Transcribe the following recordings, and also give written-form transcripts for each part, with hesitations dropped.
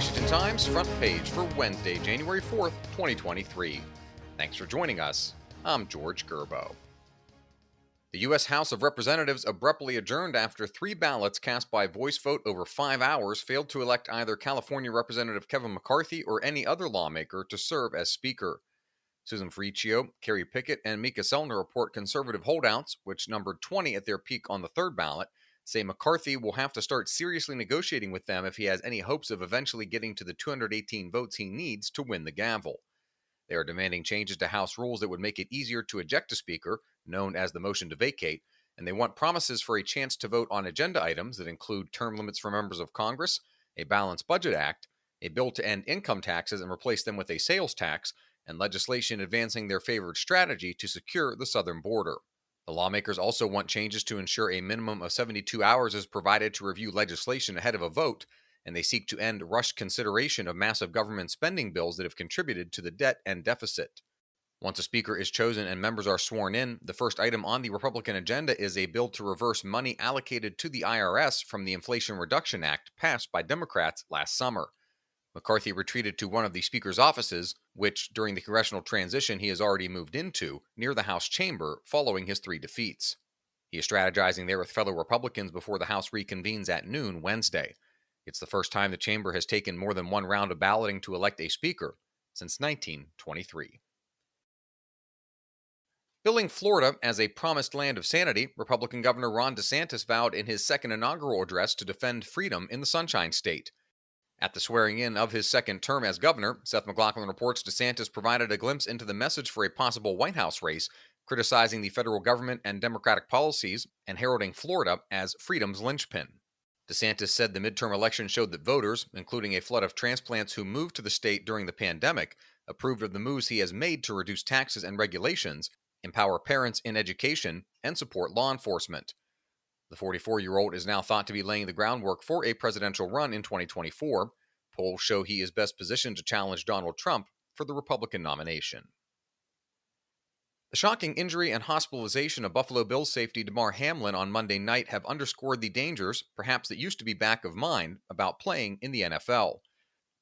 Washington Times front page for Wednesday, January 4th, 2023. Thanks for joining us. I'm George Gerbo. The U.S. House of Representatives abruptly adjourned after 3 ballots cast by voice vote over 5 hours failed to elect either California Representative Kevin McCarthy or any other lawmaker to serve as Speaker. Susan Ferricchio, Kerry Pickett, and Mika Sellner report conservative holdouts, which numbered 20 at their peak on the 3rd ballot, say McCarthy will have to start seriously negotiating with them if he has any hopes of eventually getting to the 218 votes he needs to win the gavel. They are demanding changes to House rules that would make it easier to eject a speaker, known as the motion to vacate, and they want promises for a chance to vote on agenda items that include term limits for members of Congress, a balanced budget act, a bill to end income taxes and replace them with a sales tax, and legislation advancing their favored strategy to secure the southern border. The lawmakers also want changes to ensure a minimum of 72 hours is provided to review legislation ahead of a vote, and they seek to end rushed consideration of massive government spending bills that have contributed to the debt and deficit. Once a speaker is chosen and members are sworn in, the first item on the Republican agenda is a bill to reverse money allocated to the IRS from the Inflation Reduction Act passed by Democrats last summer. McCarthy retreated to one of the Speaker's offices, which, during the congressional transition he has already moved into, near the House chamber, following his 3 defeats. He is strategizing there with fellow Republicans before the House reconvenes at noon Wednesday. It's the first time the chamber has taken more than one round of balloting to elect a Speaker since 1923. Billing Florida as a promised land of sanity, Republican Governor Ron DeSantis vowed in his second inaugural address to defend freedom in the Sunshine State. At the swearing-in of his second term as governor, Seth MacLachlan reports DeSantis provided a glimpse into the message for a possible White House race, criticizing the federal government and Democratic policies and heralding Florida as freedom's linchpin. DeSantis said the midterm election showed that voters, including a flood of transplants who moved to the state during the pandemic, approved of the moves he has made to reduce taxes and regulations, empower parents in education, and support law enforcement. The 44-year-old is now thought to be laying the groundwork for a presidential run in 2024. Polls show he is best positioned to challenge Donald Trump for the Republican nomination. The shocking injury and hospitalization of Buffalo Bills safety Damar Hamlin on Monday night have underscored the dangers, perhaps that used to be back of mind, about playing in the NFL.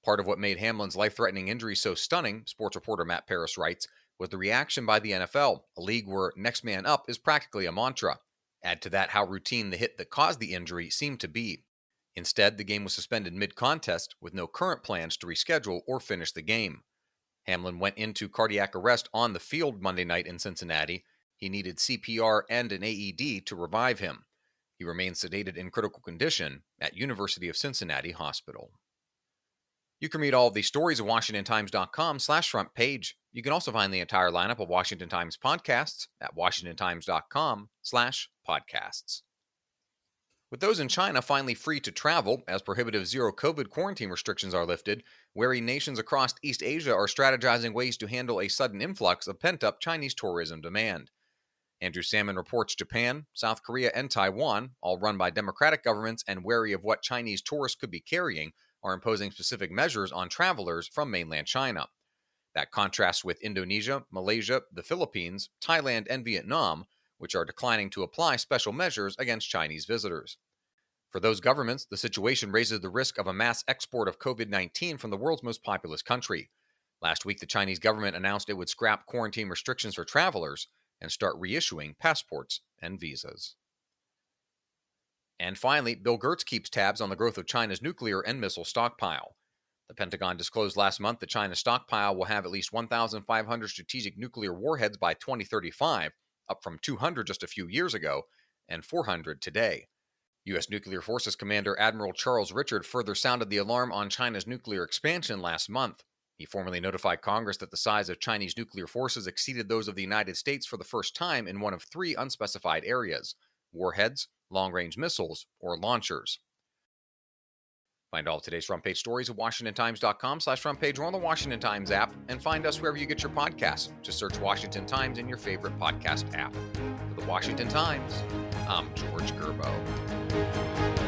Part of what made Hamlin's life-threatening injury so stunning, sports reporter Matt Paris writes, was the reaction by the NFL, a league where next man up is practically a mantra. Add to that how routine the hit that caused the injury seemed to be. Instead, the game was suspended mid-contest with no current plans to reschedule or finish the game. Hamlin went into cardiac arrest on the field Monday night in Cincinnati. He needed CPR and an AED to revive him. He remains sedated in critical condition at University of Cincinnati Hospital. You can read all of these stories at WashingtonTimes.com/front page. You can also find the entire lineup of Washington Times podcasts at WashingtonTimes.com/podcasts. With those in China finally free to travel, as prohibitive zero-COVID quarantine restrictions are lifted, wary nations across East Asia are strategizing ways to handle a sudden influx of pent-up Chinese tourism demand. Andrew Salmon reports Japan, South Korea, and Taiwan, all run by democratic governments and wary of what Chinese tourists could be carrying, are imposing specific measures on travelers from mainland China. That contrasts with Indonesia, Malaysia, the Philippines, Thailand, and Vietnam, which are declining to apply special measures against Chinese visitors. For those governments, the situation raises the risk of a mass export of COVID-19 from the world's most populous country. Last week, the Chinese government announced it would scrap quarantine restrictions for travelers and start reissuing passports and visas. And finally, Bill Gates keeps tabs on the growth of China's nuclear and missile stockpile. The Pentagon disclosed last month that China's stockpile will have at least 1,500 strategic nuclear warheads by 2035, up from 200 just a few years ago, and 400 today. U.S. Nuclear Forces Commander Admiral Charles Richard further sounded the alarm on China's nuclear expansion last month. He formally notified Congress that the size of Chinese nuclear forces exceeded those of the United States for the first time in one of 3 unspecified areas: warheads, long-range missiles, or launchers. Find all of today's front page stories at WashingtonTimes.com/front page or on the Washington Times app, and find us wherever you get your podcasts. Just search Washington Times in your favorite podcast app. For the Washington Times, I'm George Gerbo.